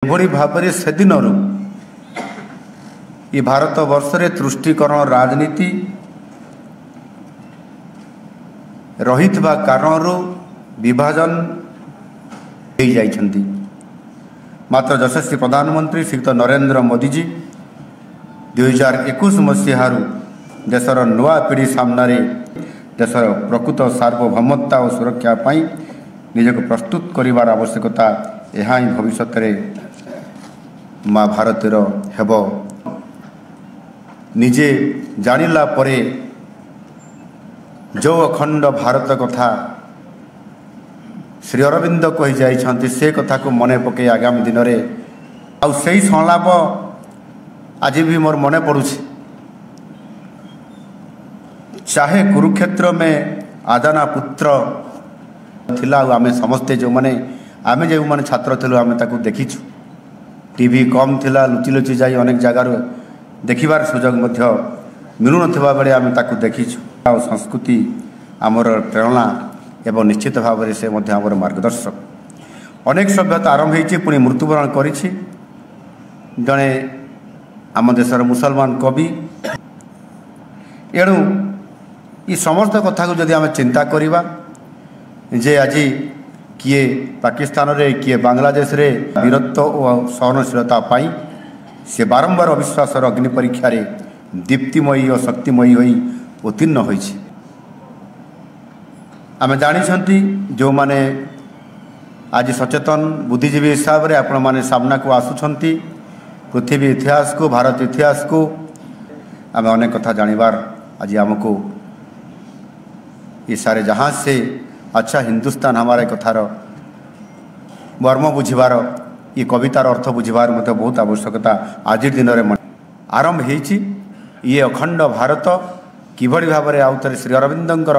एभली भाव से दिन ये भारत वर्ष रे तुष्टिकरण राजनीति रही कारण विभाजन हो जाइछन्ति। मात्र यशस्वी प्रधानमंत्री श्रीयुक्त नरेंद्र मोदी जी 2021 मसीहारू देशर नुआ पीढ़ी सामने देशर प्रकृत सार्वभौमता और सुरक्षा पाई निजक प्रस्तुत करिवार आवश्यकता यह ही भविष्य में माँ भारतर हेब निजे जानिला परे जो अखंड भारत कथा श्री अरविंद कही जाइछन्ति से कथा को मने पके आगामी दिन में आउ सही संलाप आज भी मोर मने पड़ुछि। चाहे कुरुक्षेत्र में आदाना पुत्र थिला आमे समस्ते जो माने आमे जो माने छात्र थिलु आमे ताकू देखिछु। टीवी कम थिला लुचि लुचि जाई अनेक जगार देखिबार सुजोग मध्य मिलु नथिबा बेले आमे ताकू देखिछु। आ संस्कृति आमर प्रेरणा एवं निश्चित भाव से मध्य आमर मार्गदर्शक। अनेक सभ्यता आरंभ होइछि पुणी मृत्युवरण करिछि। जणे आम देशर मुसलमान कवि एणु ये समस्त कथा को जदि आम चिंता करिबा जे आज किए पाकिस्तान रे किए बांग्लादेश रे वीरत्व और सहनशीलता पाई से बारंबार अविश्वास अग्नि परीक्षा रे दीप्तिमयी और शक्तिमयी होई उत्तीर्ण होइछि। आमे जानिछन्ति जो माने आज सचेतन बुद्धिजीवी हिसाब रे आपण माने सामना को आसुछन्ति पृथ्वी इतिहास को भारत इतिहास को आमे अनेक कथा जानिबार आज आमको ये सारे जहाँ से अच्छा हिंदुस्तान हमारे कथार मर्म बुझिबार ये कवितार अर्थ बुझिबार मत बहुत आवश्यकता आज दिन में आरंभ होइछि। ये अखंड भारत किभଳି भाବରେ आउ ଥରେ श्री अरविंदर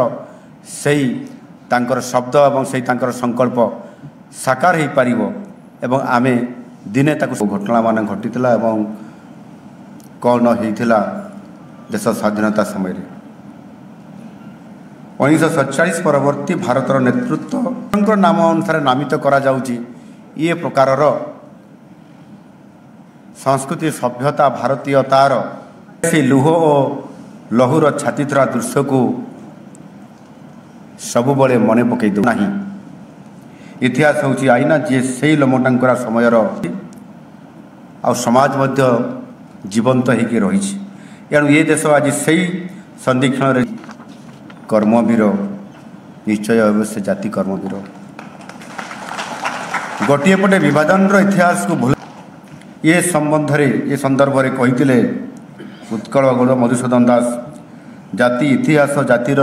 सही तांकर शब्द एवं सही तांकर संकल्प साकार हो पारिबो एवं आमे दिने ताकू घटना मान घटीला एवं कौन होइथिला देश स्वाधीनता समय 1947 परवर्ती भारतर नेतृत्व नाम अनुसार नामित करा जाउची। ये प्रकारर संस्कृति सभ्यता भारतीयतार से लुह और लहुर छातीथरा दृश्य को सबुबले मने पकई दो नाही। इतिहास होची आईना जे से लमटांकरा समयर आ समाज मध्य जीवंत होकर रही। एणु ये देश आज से संदिक्षण कर्मवीर निश्चय अवश्य जाति कर्मवीर गोटे पटे विभाजन इतिहास को भूल ये संबंध ये संदर्भ में कही उत्कल गौड़ मधुसूदन दास जाति इतिहास जातिर